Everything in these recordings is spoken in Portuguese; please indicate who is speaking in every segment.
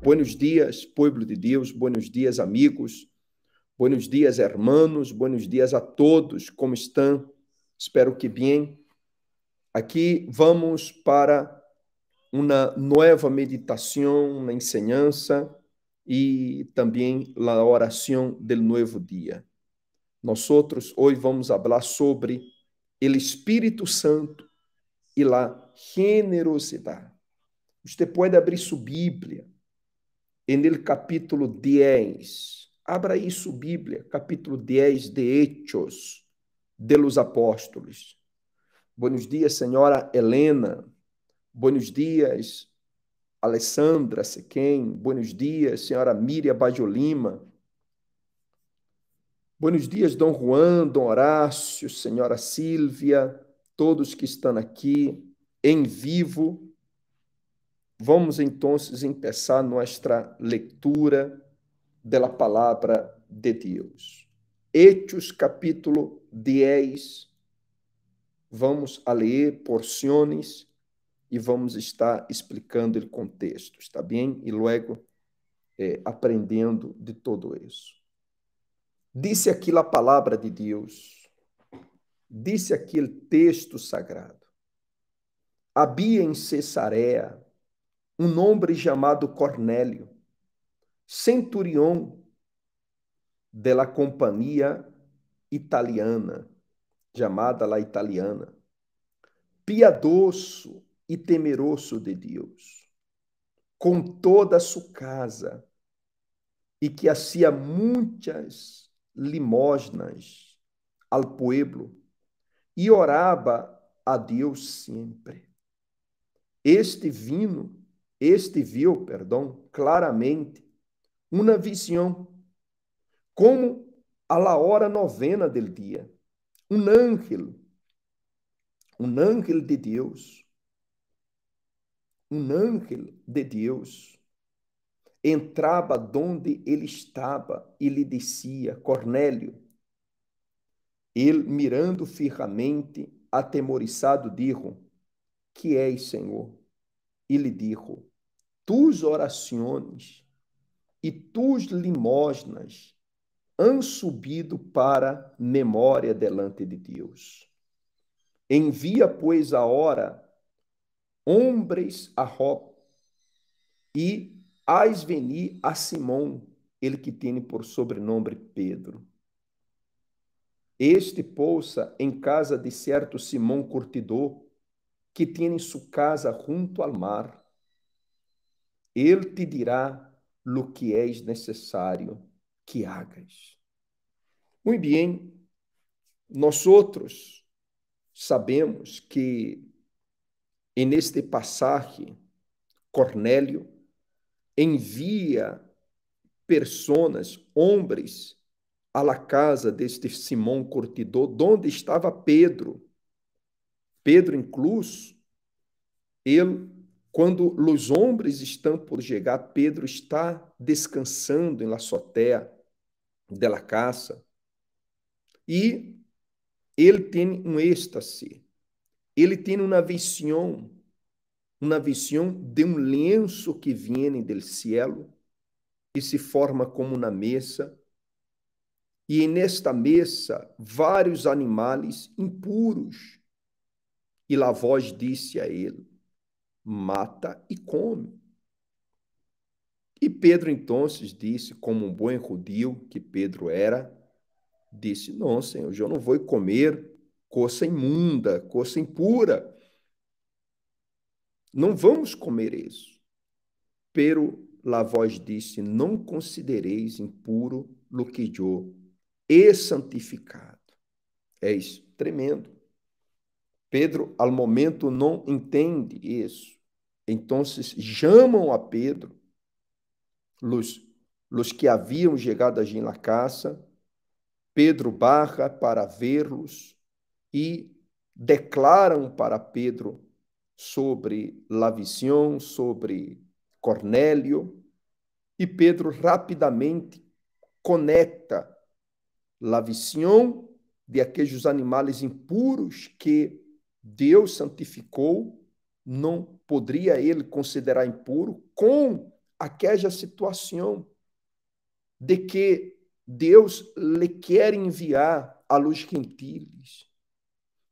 Speaker 1: Buenos dias, povo de Deus, buenos dias, amigos, buenos dias, hermanos, buenos dias a todos, como estão? Espero que bem. Aqui vamos para uma nova meditação, uma enseñança e também a oração do novo dia. Nós hoje vamos falar sobre o Espírito Santo e a generosidade. Você pode abrir sua Bíblia no capítulo 10. Abra aí sua Bíblia, capítulo 10 de Hechos de los Apóstolos. Buenos dias, senhora Helena. Buenos dias, Alessandra Sequem. Buenos dias, senhora Miriam Bajolima. Buenos dias, Dom Juan, Dom Horácio, senhora Silvia, todos que estão aqui em vivo. Vamos então começar nossa leitura da palavra de Deus. Hechos capítulo 10. Vamos a ler porções e vamos estar explicando o contexto, está bem? E logo aprendendo de todo isso. Disse aqui a palavra de Deus, disse aqui o texto sagrado. Havia em Cesarea um homem chamado Cornélio, centurião de la companhia italiana, chamada la italiana, piadoso e temeroso de Deus, com toda a sua casa, e que hacía muitas limosnas ao pueblo, e orava a Deus sempre. Este viu, claramente uma visão, como a la hora novena del dia, um ángel de Deus, entrava donde ele estava e lhe dizia: Cornélio. Ele, mirando fijamente, atemorizado, dijo: Que és, Senhor? E lhe dijo: Tus orações e tus limosnas han subido para memória delante de Deus. Envia, pois, agora hombres a Jope e haz venir a Simão, ele que tem por sobrenome Pedro. Este pousa em casa de certo Simão curtidor, que tem sua casa junto ao mar. Ele te dirá lo que é necessário que hagas. Muito bem, nós outros sabemos que neste passagem Cornélio envia pessoas, homens, à la casa deste Simão curtidor, onde estava Pedro. Pedro, incluso, ele, quando os homens estão por chegar, Pedro está descansando em la azotea de la casa. E ele tem um êxtase, ele tem uma visão de um lenço que vem do cielo e se forma como uma mesa. E nesta mesa, vários animais impuros. E a voz disse a ele: Mata e come. E Pedro então disse, como um bom judeu que Pedro era, disse: Não, Senhor, eu não vou comer coisa imunda, coisa impura. Não vamos comer isso. Pero a voz disse: Não considereis impuro lo que eu he santificado. É isso, tremendo. Pedro, ao momento, não entende isso. Então, chamam a Pedro, os que haviam chegado allí na casa. Pedro barra para vê-los e declaram para Pedro sobre a visão, sobre Cornélio. E Pedro rapidamente conecta a visão de aqueles animais impuros que Deus santificou não poderia ele considerar impuro com aquela situação de que Deus lhe quer enviar a los gentiles,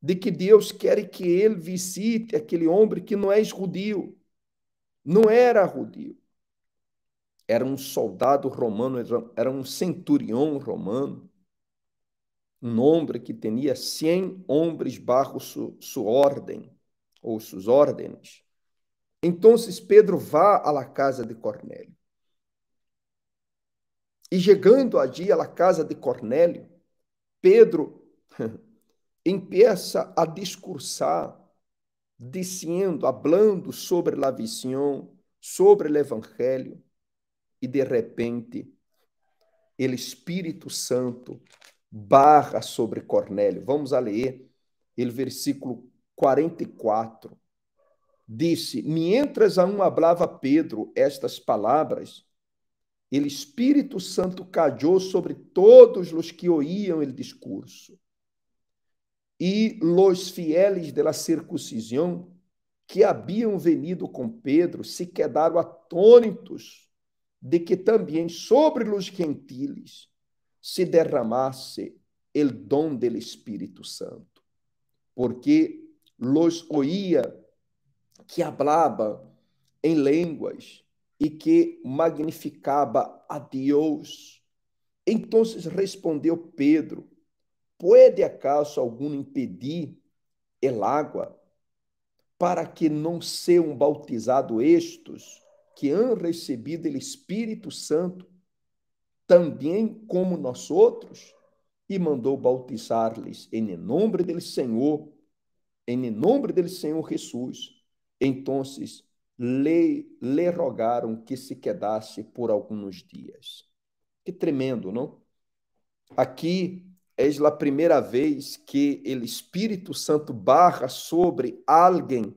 Speaker 1: de que Deus quer que ele visite aquele homem que não é judio, não era judio, era um soldado romano, era um centurião romano, um homem que tinha 100 homens bajo sua ordem, ou suas ordens. Então, Pedro vá à la casa de Cornélio. E chegando allí à casa de Cornélio, Pedro empieza a discursar, dizendo, hablando sobre a visão, sobre o evangelho, e de repente, o Espírito Santo barra sobre Cornélio. Vamos a ler o versículo 44. Disse: Mientras aún hablava Pedro estas palavras, o Espírito Santo caiu sobre todos os que oíam o discurso. E los fieles de la circuncisão que haviam venido com Pedro se quedaram atônitos de que também sobre os gentiles se derramasse o dom do Espírito Santo, porque los oía que hablava em línguas e que magnificava a Deus. Então respondeu Pedro: Pode acaso algum impedir el água para que não sejam bautizados estes que han recebido o Espírito Santo, também como nós outros? E mandou bautizar-lhes em nome do Senhor, em nome do Senhor Jesus. Então, le rogaram que se quedasse por alguns dias. Que tremendo, não? Aqui é a primeira vez que o Espírito Santo barra sobre alguém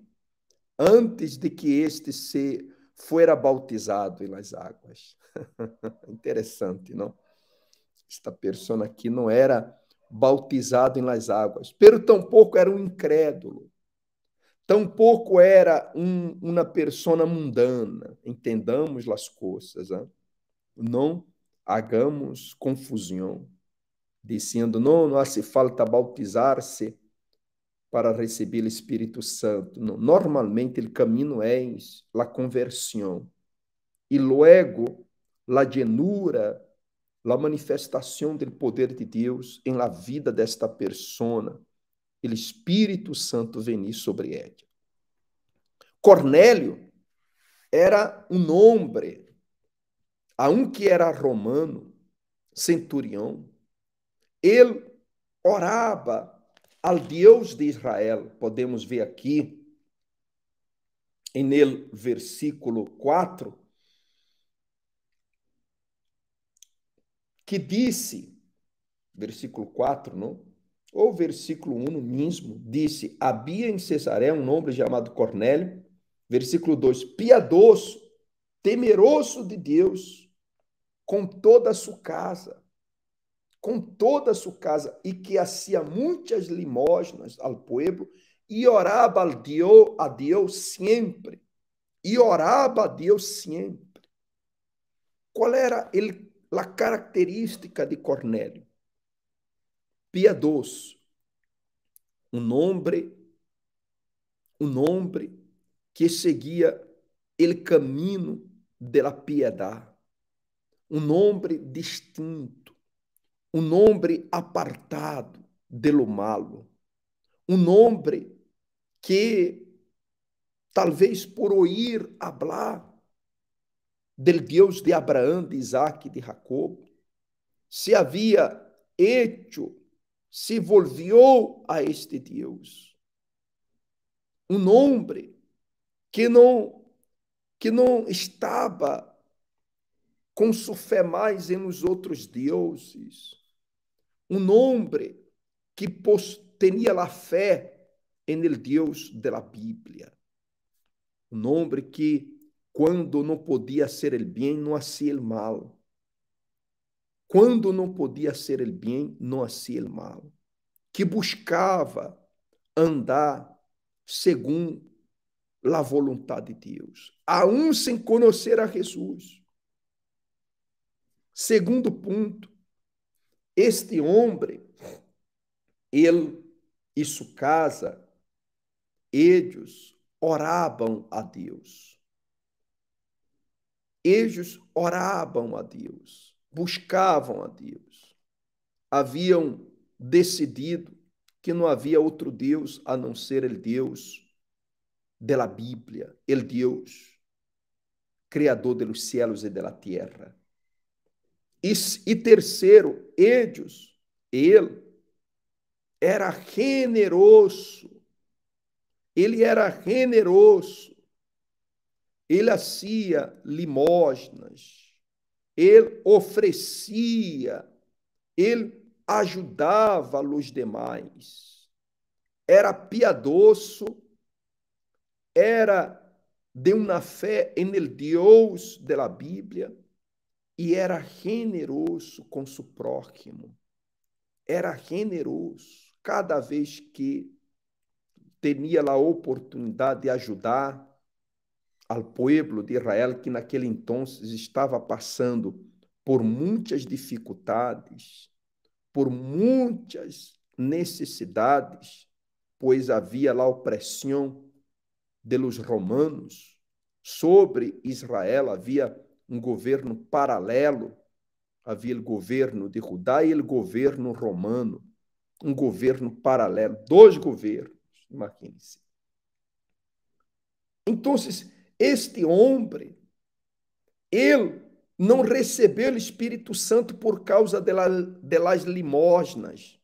Speaker 1: antes de que este se fuera bautizado nas águas. Interessante, não? Esta pessoa aqui não era bautizado nas águas, pero tampouco era um incrédulo, tampouco era uma pessoa mundana. Entendamos as coisas, hein? Não hagamos confusão, dizendo, não hace falta bautizar-se para receber o Espírito Santo. Não. Normalmente, o caminho é a conversão. E luego, a llenura, a manifestação do poder de Deus em la vida desta persona, o Espírito Santo venir sobre ela. Cornélio era um homem, aunque era romano, centurião, ele orava ao Deus de Israel. Podemos ver aqui, no versículo 4, que disse, versículo 4, não? Ou versículo 1 mesmo, disse: havia em Cesareia um homem chamado Cornélio, versículo 2, piedoso, temeroso de Deus, com toda a sua casa, e que hacía muitas limosnas ao povo, e orava a Deus sempre. Qual era a característica de Cornélio? Piedoso. Um homem que seguia o caminho da piedade. Um homem distinto. Um homem apartado de lo malo. Um homem que, talvez por ouvir hablar del Deus de Abraão, de Isaac e de Jacob, se havia hecho, se volvió a este Deus. Um homem que não estava com sua fé mais nos outros deuses. Um homem que tinha a fé em el Deus da Bíblia. Um homem que, quando não podia ser el bem, não hacía el mal. Quando não podia ser el bem, não hacía el mal. Que buscava andar segundo a vontade de Deus, aún sem conhecer a Jesus. Segundo ponto, este homem, ele e sua casa, eles oravam a Deus. Eles oravam a Deus, buscavam a Deus. Haviam decidido que não havia outro Deus a não ser o Deus da Bíblia, o Deus criador dos céus e da terra. E terceiro, ele era generoso. Ele era generoso. Ele fazia limosnas. Ele oferecia. Ele ajudava os demais. Era piedoso. Era de uma fé em el Deus da Bíblia. E era generoso com seu próximo. Era generoso cada vez que tinha a oportunidade de ajudar ao povo de Israel, que naquele entonces estava passando por muitas dificuldades, por muitas necessidades, pois havia a opressão dos romanos sobre Israel, havia um governo paralelo, havia o governo de Judá e o governo romano, um governo paralelo, dois governos, imagine-se. Então, este homem, ele não recebeu o Espírito Santo por causa das limosnas.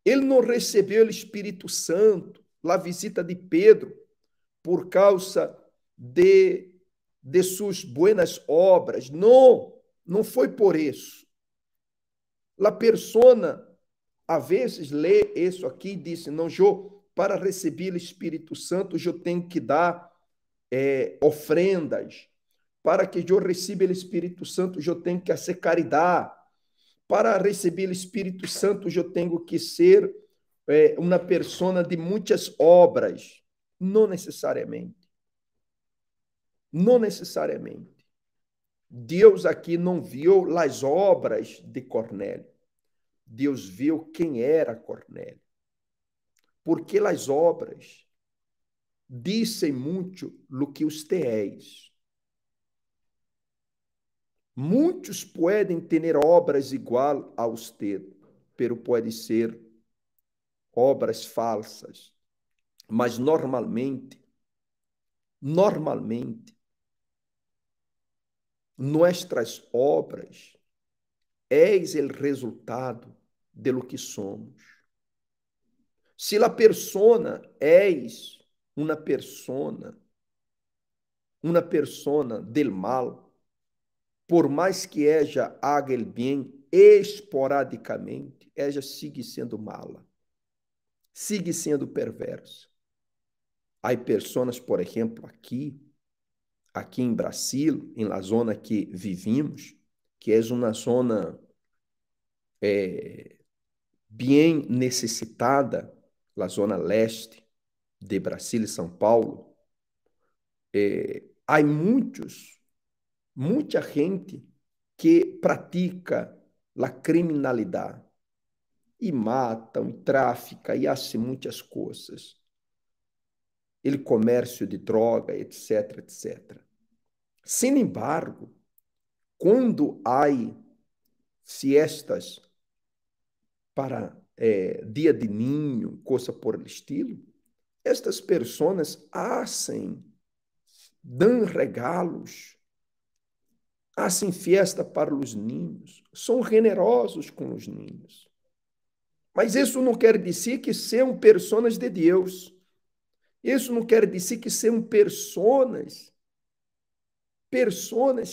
Speaker 1: Ele não recebeu o Espírito Santo, a visita de Pedro, por causa de suas buenas obras. Não foi por isso. A persona, às vezes, lê isso aqui e diz, não, eu, para receber o Espírito Santo, eu tenho que dar ofrendas. Para que eu receba o Espírito Santo, eu tenho que fazer caridade. Para receber o Espírito Santo, eu tenho que ser uma pessoa de muitas obras. Não necessariamente. Não necessariamente. Deus aqui não viu as obras de Cornélio. Deus viu quem era Cornélio. Porque as obras dizem muito do que usted és. Muitos podem ter obras igual a usted, pero pode ser obras falsas. Mas normalmente, nossas obras és o resultado de lo que somos. Se a persona és uma persona del mal, por mais que ella haga el bem esporadicamente, ella sigue sendo mala, sigue sendo perversa. Há pessoas, por exemplo, aqui em Brasil, em la zona que vivimos, que é uma zona bem necessitada, a zona leste de Brasil e São Paulo, há muita gente que pratica a criminalidade e matam, e traficam, e fazem muitas coisas. O comércio de droga, etc, etc. Sin embargo, quando há fiestas para dia de ninho, coisa por el estilo, estas pessoas dão regalos, fazem festa para os ninhos, são generosos com os ninhos. Mas isso não quer dizer que sejam pessoas de Deus. Isso não quer dizer que sejam pessoas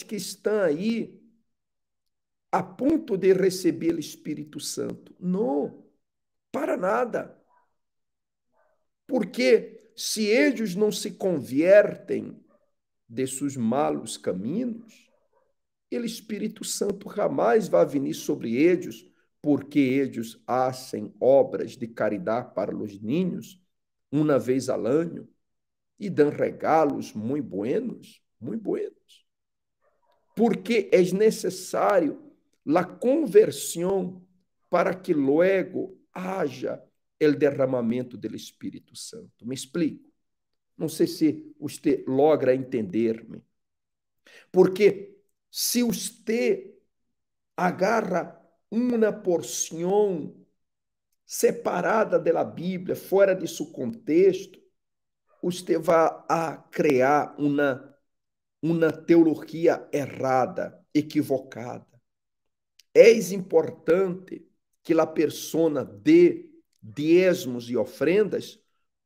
Speaker 1: que estão aí a ponto de receber o Espírito Santo. Não, para nada. Porque se eles não se convertem de seus malos caminhos, o Espírito Santo jamais vai vir sobre eles, porque eles fazem obras de caridade para os ninhos uma vez ao ano, e dão regalos muito buenos, muito buenos. Porque é necessário a conversão para que luego haja o derramamento do Espírito Santo. Me explico. Não sei se você logra entender-me. Porque se você agarra uma porção separada da Bíblia, fora de seu contexto, você vai a criar uma teologia errada, equivocada. É importante que a pessoa dê diezmos e ofrendas,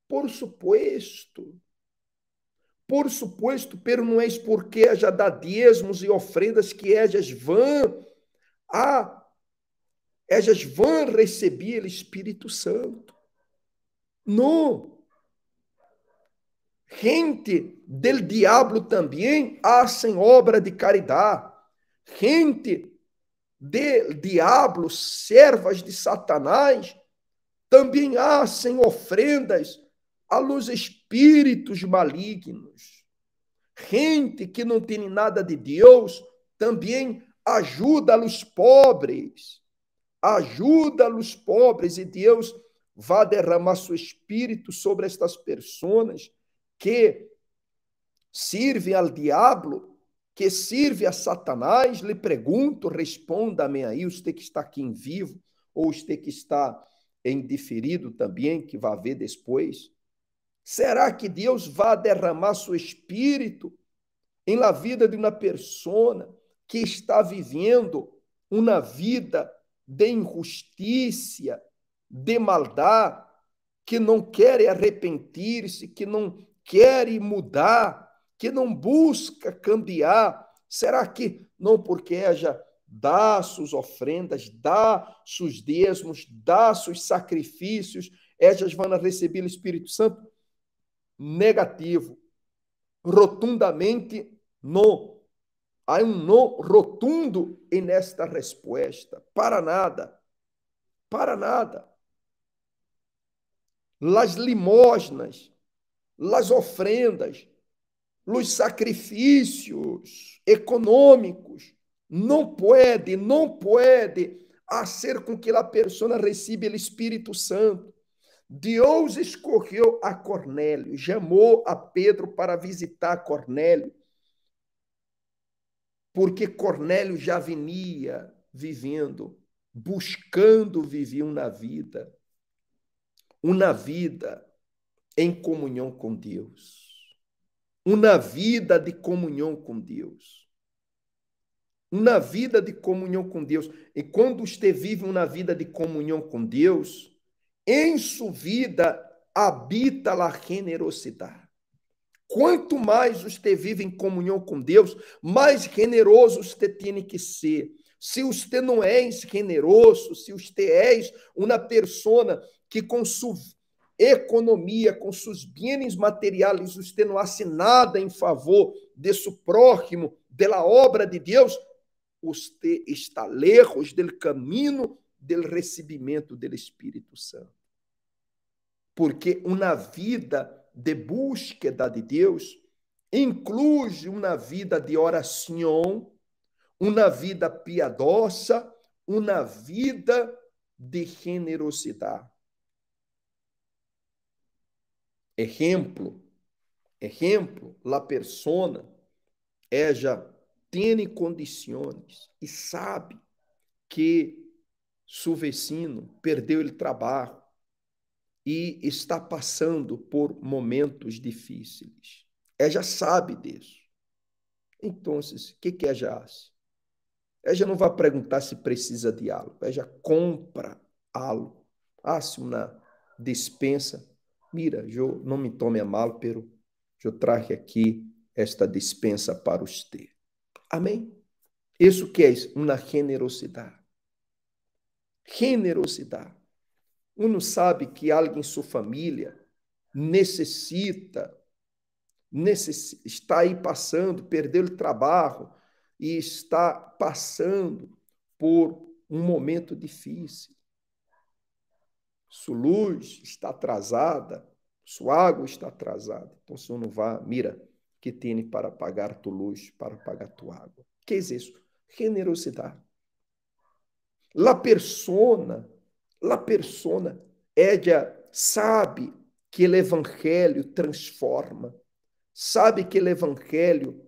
Speaker 1: por supuesto, pero não é porque já dá diezmos e ofrendas que elas vão receber o Espírito Santo. Não. Gente del diabo também hacen obra de caridade. Gente del diabo, servas de Satanás, também hacen ofrendas a los espíritos malignos. Gente que não tem nada de Deus também ajuda os pobres. Ajuda os pobres e Deus vai derramar seu espírito sobre estas pessoas que servem ao diabo, que servem a Satanás. Lhe pergunto, responda-me aí, você que está aqui em vivo, ou você que está em diferido também, que vai ver depois. Será que Deus vai derramar seu espírito em la vida de uma pessoa que está vivendo uma vida de injustiça, de maldade, que não quer arrepender-se, que não quer mudar, que não busca cambiar? Será que não porque ela dá suas ofrendas, dá seus dízimos, dá seus sacrifícios, elas vão receber o Espírito Santo? Negativo. Rotundamente não. Há não rotundo nesta resposta. Para nada. Para nada. Las limosnas, las ofrendas, os sacrifícios econômicos não pode fazer com que a pessoa receba o Espírito Santo. Deus escolheu a Cornélio, chamou a Pedro para visitar Cornélio, porque Cornélio já vinha vivendo, buscando viver uma vida em comunhão com Deus, uma vida de comunhão com Deus, uma vida de comunhão com Deus. E quando você vive uma vida de comunhão com Deus, em sua vida habita a generosidade. Quanto mais você vive em comunhão com Deus, mais generoso você tem que ser. Se você não é generoso, se você é uma pessoa que com sua economia, com seus bens materiais, você não faz nada em favor de seu próximo, da obra de Deus, você está lejos do caminho do recebimento do Espírito Santo. Porque uma vida de búsqueda de Deus inclui uma vida de oração, uma vida piedosa, uma vida de generosidade. Exemplo, a persona ella tem condições e sabe que seu vecino perdeu o trabalho e está passando por momentos difíceis. Ela sabe disso. Então, o que ela faz? Ela não vai perguntar se precisa de algo. Ela compra algo. Hace uma dispensa. Mira, eu não me tome a mal, pero eu trago aqui esta dispensa para você. Amém? Isso que é uma generosidade. Generosidade. Uno sabe que alguém em sua família está aí passando, perdeu o trabalho e está passando por um momento difícil. Sua luz está atrasada, sua água está atrasada. Então, se uno vai, mira, que tem para pagar tu luz, para pagar tu água. Que é isso? Generosidade. La persona, ella sabe que o evangelho transforma, sabe que o evangelho,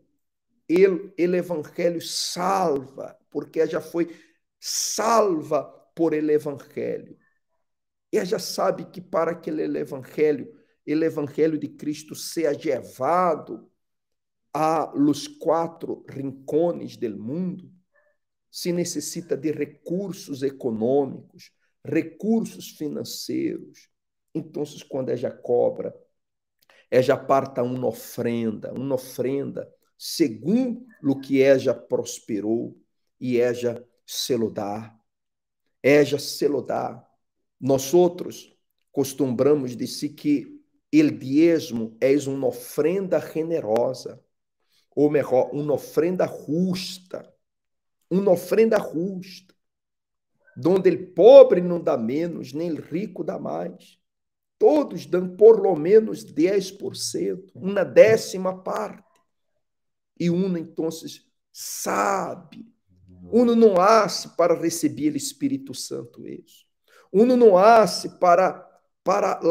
Speaker 1: ele evangelho salva, porque ela já foi salva por el evangelho. Ela já sabe que para que o evangelho de Cristo seja levado a los 4 rincones del mundo, se necessita de recursos econômicos, recursos financeiros. Então, quando ela cobra, ela aparta uma ofrenda segundo o que ela prosperou, e ela se lo dá. Ella se lo dá. Nós outros costumamos dizer que o diezmo é uma ofrenda generosa, ou melhor, uma ofrenda justa, donde o pobre não dá menos, nem o rico dá mais. Todos dão por lo menos 10%, uma décima parte. E uno, então, sabe. Uno não hace para receber o Espírito Santo isso. Uno não hace para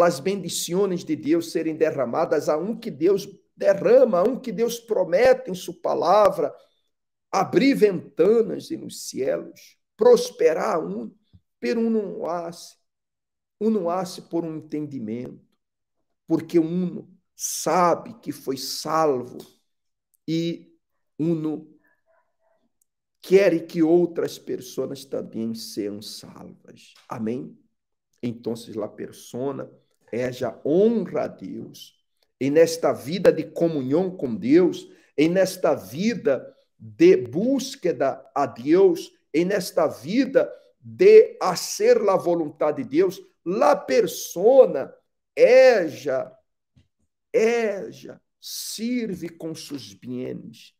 Speaker 1: as bendições de Deus serem derramadas a um que Deus derrama, a um que Deus promete em sua palavra, abrir ventanas nos céus, prosperar um, pero uno não hace por um entendimento, porque uno sabe que foi salvo e uno quer que outras pessoas também sejam salvas. Amém? Então, a persona, ela honra a Deus. E nesta vida de comunhão com Deus, e nesta vida de búsqueda a Deus, e nesta vida de fazer a vontade de Deus, a persona, ella sirve com seus bens.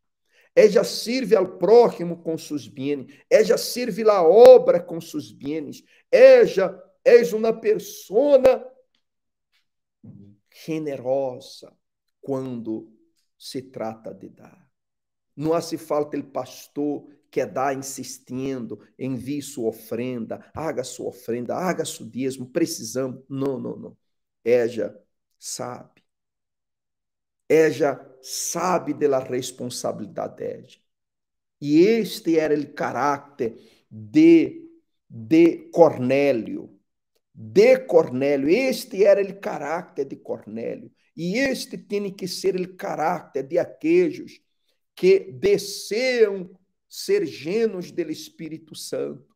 Speaker 1: Ella sirve ao próximo com seus bens. Ella sirve a obra com seus bens. Ella é uma persona generosa quando se trata de dar. Não hace falta o pastor que dá insistindo, envie sua ofrenda, haga seu dízimo, precisamos. Não. Ella sabe. Ella sabe da responsabilidade dela. E este era o caráter de Cornélio. Este era o caráter de Cornélio. E este tem que ser o caráter de aqueles que desejam ser llenos do Espírito Santo.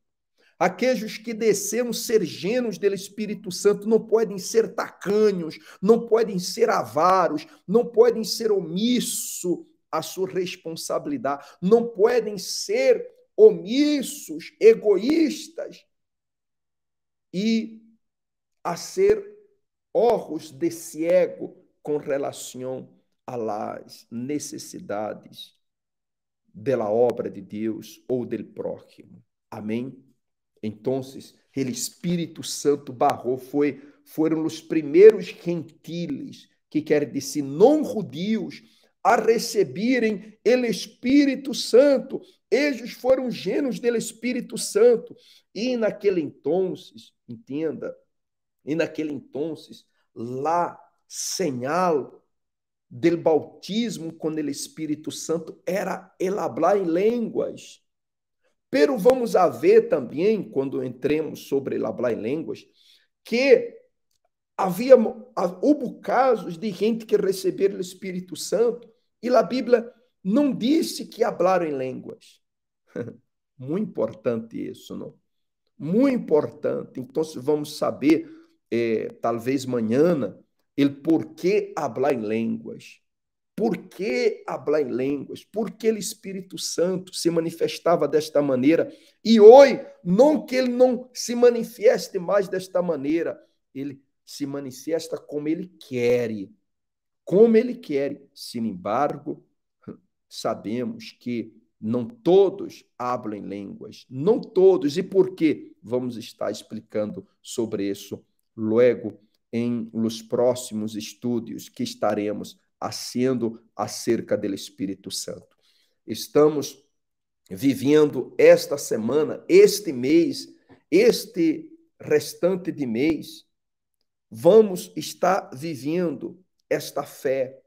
Speaker 1: Aqueles que desejam ser llenos do Espírito Santo não podem ser tacanhos, não podem ser avaros, não podem ser omissos à sua responsabilidade, não podem ser omissos, egoístas e a ser ojos de ciego com relação às necessidades da obra de Deus ou do próximo. Amém? Então, o Espírito Santo barrou, foram os primeiros gentiles, que quer dizer não judios, a receberem o Espírito Santo. Eles foram llenos do Espírito Santo. E naquele entonces, entenda, la señal del bautismo com o Espírito Santo era el hablar em línguas. Pero vamos a ver também, quando entremos sobre el hablar em línguas, que houve casos de gente que receberam o Espírito Santo e a Bíblia não disse que hablaram em línguas. Muito importante isso, não? Muito importante. Então, vamos saber, talvez amanhã, o porquê hablar em línguas. Por que hablar em línguas? Porque o Espírito Santo se manifestava desta maneira. E hoje, não que ele não se manifeste mais desta maneira, ele se manifesta como ele quer. Como ele quer. Sin embargo, sabemos que não todos hablam em línguas. Não todos. E por quê? Vamos estar explicando sobre isso logo em los próximos estudos que estaremos haciendo acerca do Espírito Santo. Estamos vivendo esta semana, este mês, este restante de mês, vamos estar vivendo esta fé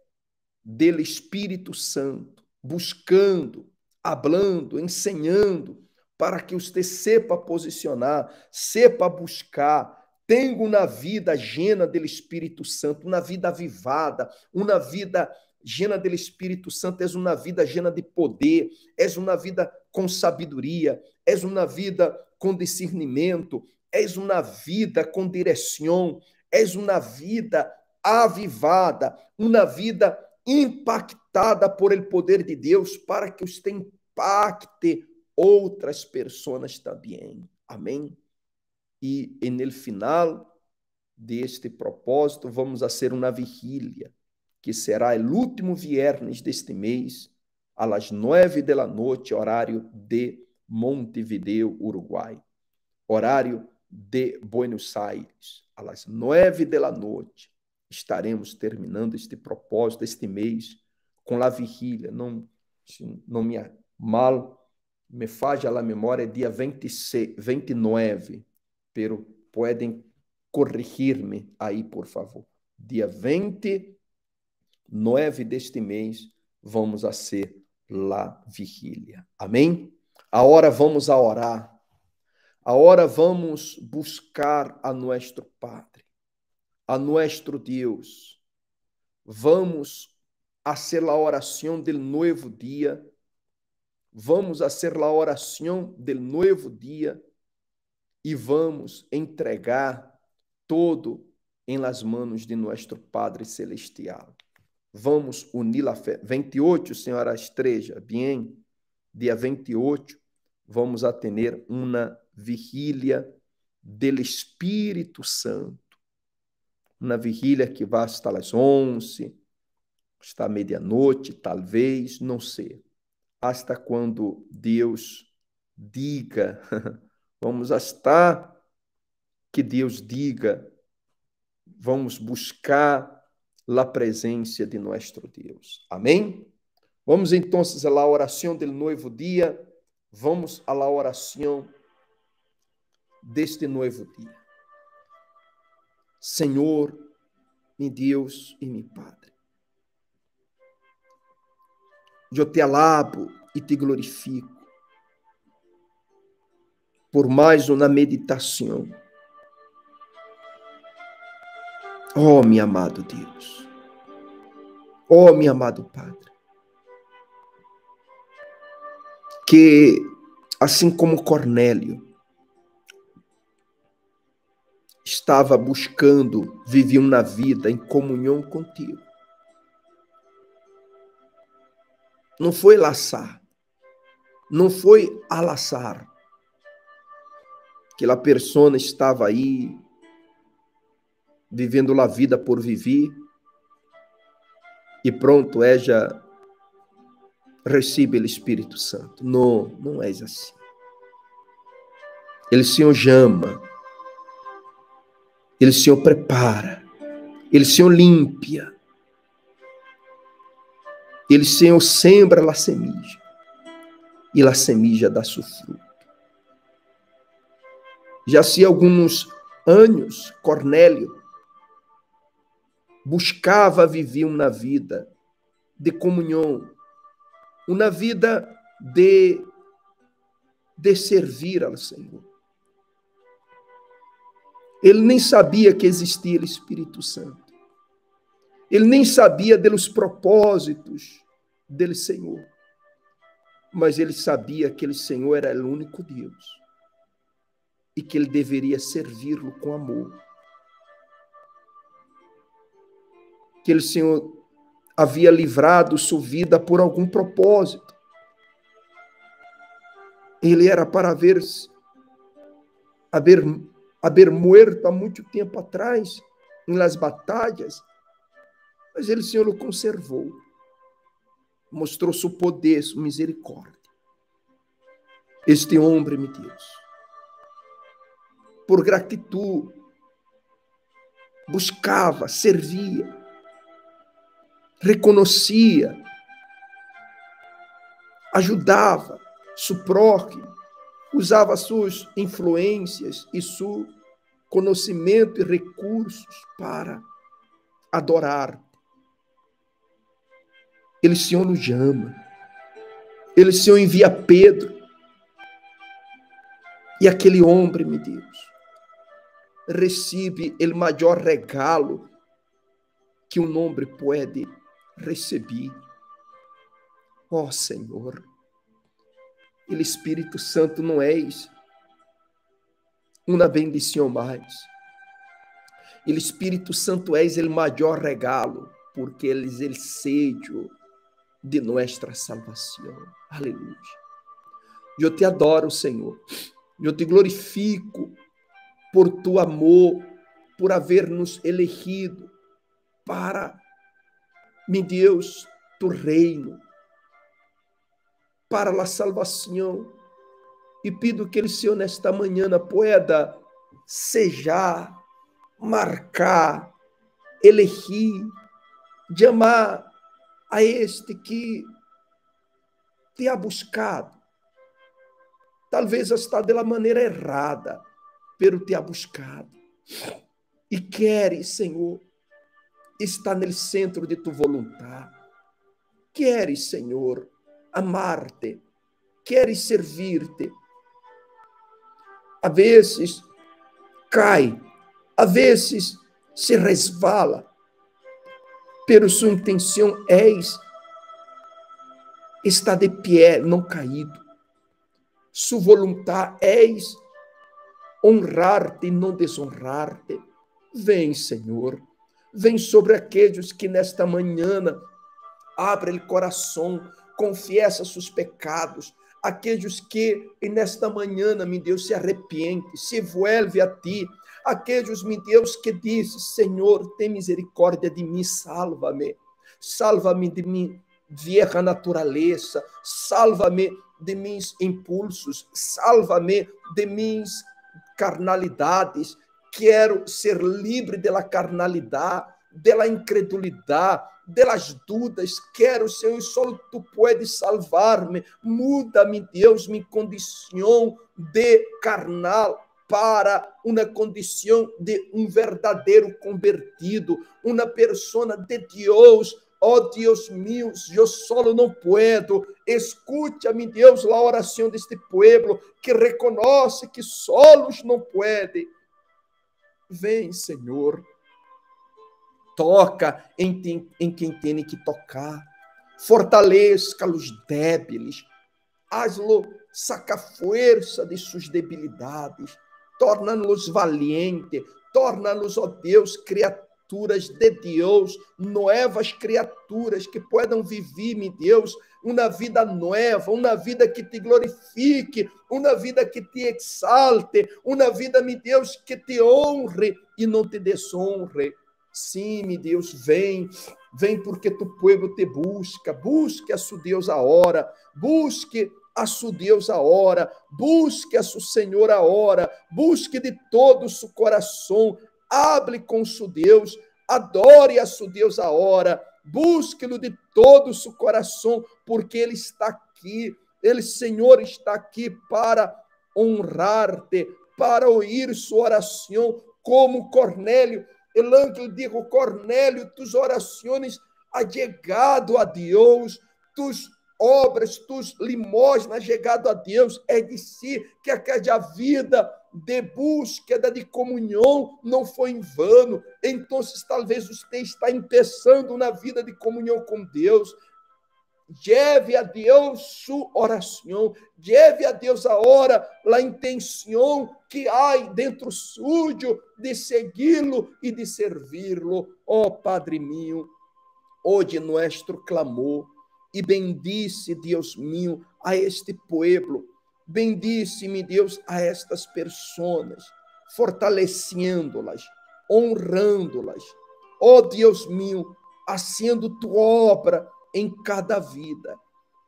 Speaker 1: do Espírito Santo, buscando, hablando, ensinando, para que você sepa posicionar, sepa buscar, tenha uma vida llena do Espírito Santo, uma vida avivada, uma vida llena do Espírito Santo, és uma vida llena de poder, és uma vida com sabedoria, és uma vida com discernimento, és uma vida com direção, és uma vida avivada, uma vida impactada por el poder de Deus, para que você impacte outras pessoas também. Amém? E no final deste propósito, vamos fazer uma vigília, que será o último viernes deste mês, às 9 da noite, horário de Montevideo, Uruguai. Horário de Buenos Aires, às 9 da noite. Estaremos terminando este propósito, este mês, com a vigília. Não me mal me falha a memória, é dia 26, 29, pero podem corrigir-me aí, por favor. Dia 29 deste mês, vamos a ser la vigília. Amém? Agora vamos a orar. Agora vamos buscar a nosso Padre, a nosso Deus. Vamos fazer a oração do novo dia. Vamos fazer a oração do novo dia e vamos entregar todo em las manos de nosso Padre Celestial. Vamos unir a fé. 28, senhora Estreja, bem, dia 28, vamos a ter uma vigília do Espírito Santo. Uma vigília que vai estar às 11, está meia-noite, talvez, não sei. Hasta quando Deus diga, vamos hasta que Deus diga, vamos buscar a presença de nosso Deus. Amém? Vamos então à oração do novo dia, vamos à oração deste novo dia. Senhor, meu Deus e meu Padre, eu te alabo e te glorifico por mais uma meditação. Oh, meu amado Deus. Oh, meu amado Padre. Que, assim como Cornélio estava buscando viver uma vida em comunhão contigo, não foi laçar, não foi al azar que a pessoa estava aí vivendo a vida por viver e pronto, ela recebe o Espírito Santo. Não, não é assim. Ele Senhor chama, Ele Senhor prepara, Ele Senhor limpia, Ele Senhor sembra a semilla e a semilla dá seu fruto. Já se alguns anos, Cornélio buscava viver uma vida de comunhão, uma vida de servir ao Senhor. Ele nem sabia que existia o Espírito Santo. Ele nem sabia dos propósitos do Senhor. Mas ele sabia que o Senhor era o único Deus e que ele deveria servi-lo com amor. Que o Senhor havia livrado sua vida por algum propósito. Ele era para haver muerto há muito tempo atrás, em las batalhas, mas ele, Senhor, o conservou. Mostrou seu poder, sua misericórdia. Este homem, meu Deus, por gratidão, buscava, servia, reconhecia, ajudava seu próximo, usava suas influências e seu conhecimento e recursos para adorar. Ele, Senhor, nos ama. Ele, Senhor, envia Pedro. E aquele homem, meu Deus, recebe o maior regalo que um homem pode receber. Ó Senhor, o Espírito Santo não é uma bendição mais. O Espírito Santo é o maior regalo, porque ele é o sello de nossa salvação. Aleluia. Eu te adoro, Senhor. Eu te glorifico por tu amor, por haver nos elegido para, meu Deus, tu reino, para a salvação. E pido que ele, Senhor, nesta manhã pueda sellar, marcar, elegir, chamar a este que te ha buscado. Talvez está de la maneira errada, pero te ha buscado. E queres, Senhor, estar no centro de tu vontade. Queres, Senhor, amar-te. Queres servir-te. A vezes cai, a vezes se resvala, pero sua intenção é estar de pé, não caído. Sua vontade é honrar-te e não desonrar-te. Vem, Senhor, vem sobre aqueles que nesta manhã abrem o coração, confessa seus pecados, aqueles que nesta manhã, meu Deus, se arrepende, se vuelve a ti, aqueles, meu Deus, que dizem, Senhor, tem misericórdia de mim, salva-me, salva-me de minha vieja natureza, salva-me de meus impulsos, salva-me de minhas carnalidades, quero ser livre da carnalidade, da incredulidade, das dúvidas, quero, Senhor, só tu podes salvar-me, muda-me, Deus, minha condição de carnal para uma condição de um verdadeiro convertido, uma pessoa de Deus. Oh, Deus meu, eu solo não puedo. Escuta-me, Deus, a oração deste povo que reconhece que solos não pode. Vem, Senhor. Toca em quem tem que tocar. Fortaleça os débiles. Hazlo saca força de suas debilidades. Torna-nos valientes. Torna-nos, ó Deus, criaturas de Deus, novas criaturas que possam viver, meu Deus, uma vida nova, uma vida que te glorifique, uma vida que te exalte, uma vida, meu Deus, que te honre e não te desonre. Sim, meu Deus, vem porque tu povo te busca, busque a su Deus a hora, busque a su Deus a hora, busque a su Senhor a hora, busque de todo o seu coração, hable com su Deus, adore a su Deus a hora, busque-lo de todo o seu coração, porque Ele está aqui, Ele, Senhor, está aqui para honrar-te, para ouvir sua oração, como Cornélio. El ángel dijo, Cornélio, tus orações ha chegado a Deus, tus obras, tus limosnas chegado a Deus, é de si que aquela vida de búsqueda de comunhão não foi em vano. Então, talvez você está começando na vida de comunhão com Deus. Leve a Deus sua oração, leve a Deus a hora, a intenção que há dentro suyo de segui-lo e de servi-lo. Ó Padre meu, hoje nosso clamor, e bendice, Deus meu, a este povo, bendice-me, Deus, a estas pessoas, fortalecendo-las, honrando-las. Ó Deus meu, fazendo tua obra em cada vida.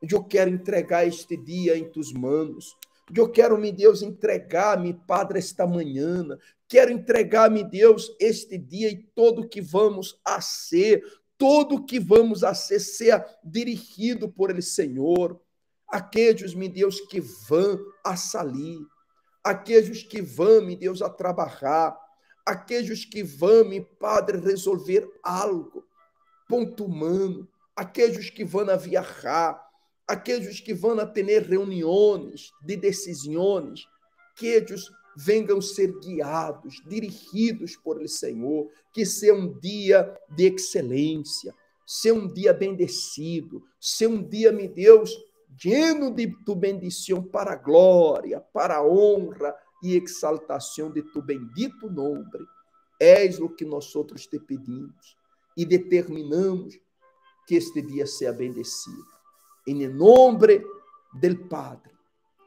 Speaker 1: Eu quero entregar este dia em tus manos. Eu quero, meu Deus, entregar-me, Padre, esta manhã, Quero entregar-me, Deus, este dia e todo o que vamos a ser, todo o que vamos a ser, seja dirigido por Ele, Senhor. Aqueles, meu Deus, que vão a salir, aqueles que vão, meu Deus, a trabalhar, aqueles que vão, meu Padre, resolver algo, ponto humano, aqueles que vão a viajar, aqueles que vão a ter reuniões de decisões, que eles venham ser guiados, dirigidos por Ele, Senhor, que seja um dia de excelência, seja um dia bendecido, seja um dia, meu Deus, lleno de tu bendição para a glória, para a honra e exaltação de tu bendito nome. És o que nós outros te pedimos e determinamos que este dia seja bendecido. Em nome do Padre,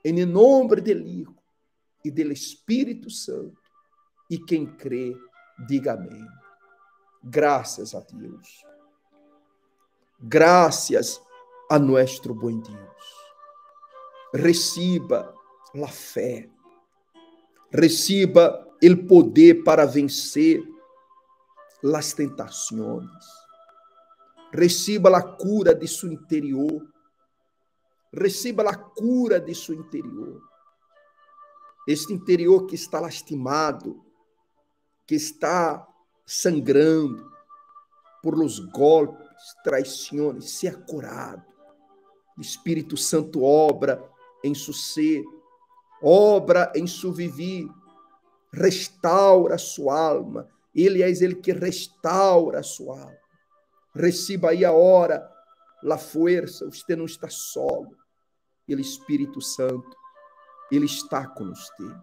Speaker 1: em nome do Hijo e do Espírito Santo. E quem crê, diga amém. Graças a Deus. Graças a nosso bom Deus. Receba a fé. Receba o poder para vencer as tentações. Receba a cura de seu interior. Receba a cura de seu interior. Este interior que está lastimado, que está sangrando por los golpes, traições, seja curado. O Espírito Santo obra em seu ser, obra em seu viver, restaura a sua alma. Ele é ele que restaura a sua alma. Receba aí a hora, a força, você não está solo. O Espírito Santo, Ele está com você.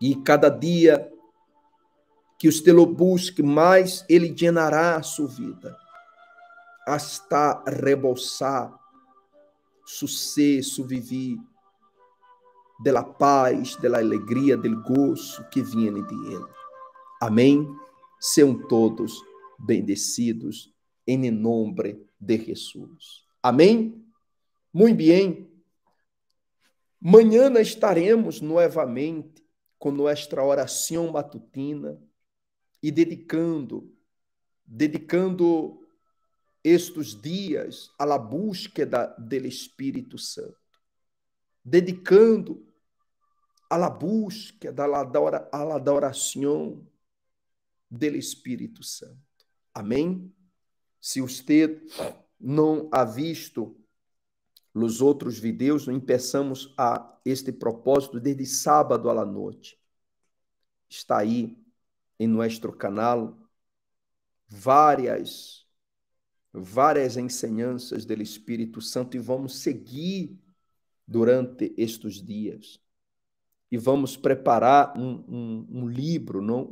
Speaker 1: E cada dia que você o busque, mais Ele llenará a sua vida, hasta rebosar su ser, su viver, de la paz, de la alegria, del gozo que viene de Ele. Amém? Sejam todos bendecidos em nome de Jesus. Amém? Muito bem. Manhã estaremos novamente com nossa oração matutina e dedicando estes dias à la búsqueda del Espírito Santo, dedicando a la búsqueda, a la adoração del Espírito Santo. Amém? Se você não ha visto os outros vídeos, não empeçamos a este propósito desde sábado à la noite. Está aí em nosso canal várias ensinanças do Espírito Santo e vamos seguir durante estes dias. E vamos preparar um livro, não?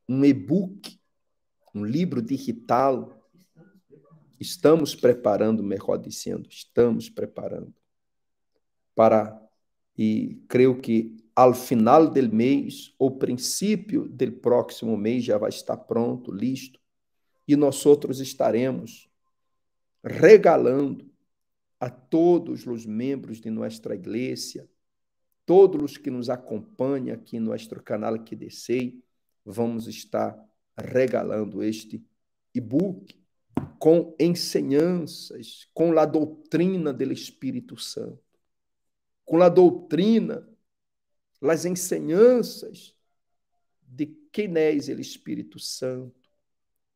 Speaker 1: Um e-book, um livro digital. Estamos preparando, melhor dizendo, estamos preparando e creio que ao final do mês, ou princípio do próximo mês, já vai estar pronto, listo, e nós outros estaremos regalando a todos os membros de nossa igreja, todos os que nos acompanham aqui no nosso canal que descei, vamos estar regalando este e-book com ensinanças, com a doutrina do Espírito Santo, com a doutrina, as ensinanças de quem é o Espírito Santo,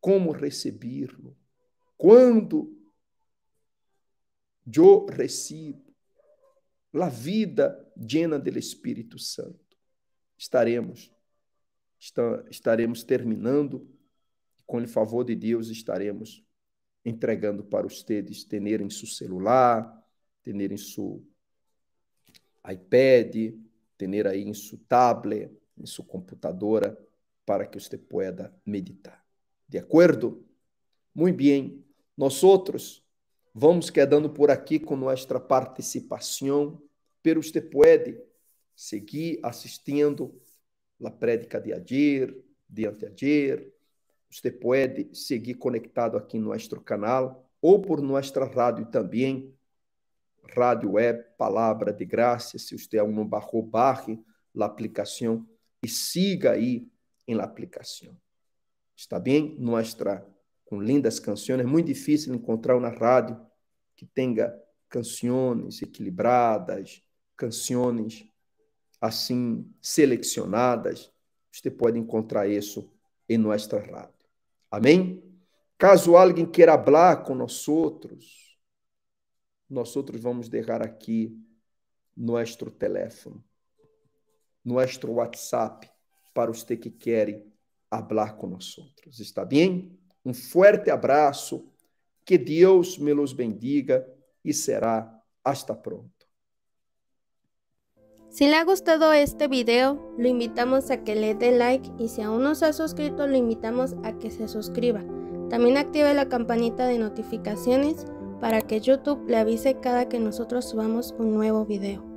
Speaker 1: como recebê-lo, quando eu recebo a vida llena do Espírito Santo. Estaremos terminando, com o favor de Deus, estaremos entregando para vocês, terem seu celular, terem seu iPad, ter aí em seu tablet, em sua computadora, para que você pueda meditar. De acordo? Muito bem. Nós outros vamos quedando por aqui com nossa participação, pero você pode seguir assistindo a prédica de ayer, de anteayer. Você pode seguir conectado aqui no nosso canal ou por nossa rádio também, rádio web Palavra de Graça. Se você não barre la aplicación y siga ahí en la aplicación. ¿Está bien? Con lindas canciones. Es muy difícil encontrar una radio que tenga canciones equilibradas, canciones assim selecionadas. Você pode encontrar isso em nossa rádio. Amém? Caso alguém queira falar com nós vamos deixar aqui nosso telefone, nosso WhatsApp, para você que quer falar com nós. Está bem? Um forte abraço, que Deus me los bendiga e será hasta pronto.
Speaker 2: Si le ha gustado este video, lo invitamos a que le dé like y si aún no se ha suscrito, lo invitamos a que se suscriba. También active la campanita de notificaciones para que YouTube le avise cada que nosotros subamos un nuevo video.